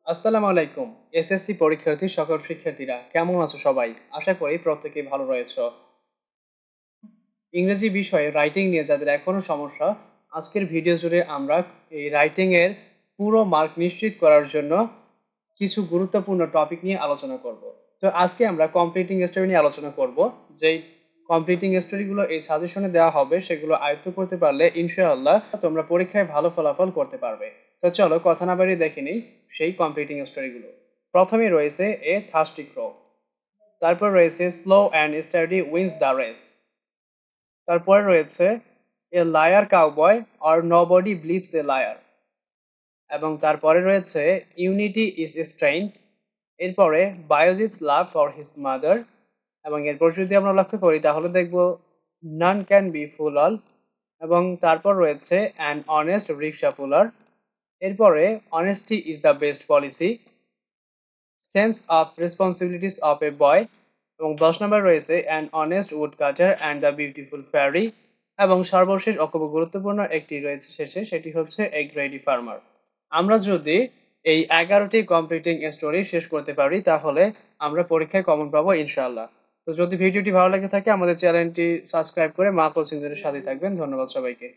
আসসালামু আলাইকুম। এসএসসি পরীক্ষার্থী সকল শিক্ষার্থীরা কেমন আছো সবাই? আশা করি প্রত্যেকেই ভালো রয়েছো। ইংরেজি বিষয়ে রাইটিং নিয়ে যাদের এখনো সমস্যা, আজকের ভিডিও জুড়ে আমরা এই রাইটিং এর পুরো মার্ক নিশ্চিত করার জন্য কিছু গুরুত্বপূর্ণ টপিক নিয়ে আলোচনা করব। তো আজকে আমরা কমপ্লিটিং স্টোরি নিয়ে আলোচনা করব। যেই কমপ্লিটিং স্টোরিগুলো এই সাজেশনে দেওয়া হবে সেগুলো আয়ত্ত করতে পারলে ইনশাআল্লাহ তোমরা পরীক্ষায় ভালো ফলাফল করতে পারবে। তো চলো কথা না বাড়িয়ে দেখে নিই সেই কমপ্লিটিং স্টোরিগুলো। প্রথমে রয়েছে এ থার্স্টি ক্রো, তারপর রয়েছে slow and steady wins the race, তারপরে রয়েছে a liar cowboy or nobody believes a liar, এবং তারপরে রয়েছে ইউনিটি ইজ স্ট্রেংথ, এরপরে Bayazid's love for his mother, এবং এরপর যদি আমরা লক্ষ্য করি তাহলে দেখব none can be fool all, এবং তারপর রয়েছে অ্যান অনেস্ট রিক্সা পুলার, এরপরে honesty is the best policy, sense of responsibilities of a boy, এবং 10 নম্বর রয়েছে an honest would cutter and the beautiful fairy, এবং সর্বশেষ ও খুব গুরুত্বপূর্ণ একটি রয়েছে শেষে, সেটি হচ্ছে এ গ্রেডি ফার্মার। আমরা যদি এই 11টি কমপ্লিটিং স্টোরি শেষ করতে পারি তাহলে আমরা পরীক্ষায় কমন পাবো ইনশাআল্লাহ। তো যদি ভিডিওটি ভালো লেগে থাকে আমাদের চ্যানেলটি সাবস্ক্রাইব করে মা কোচিং এর সাথে থাকবেন। ধন্যবাদ সবাইকে।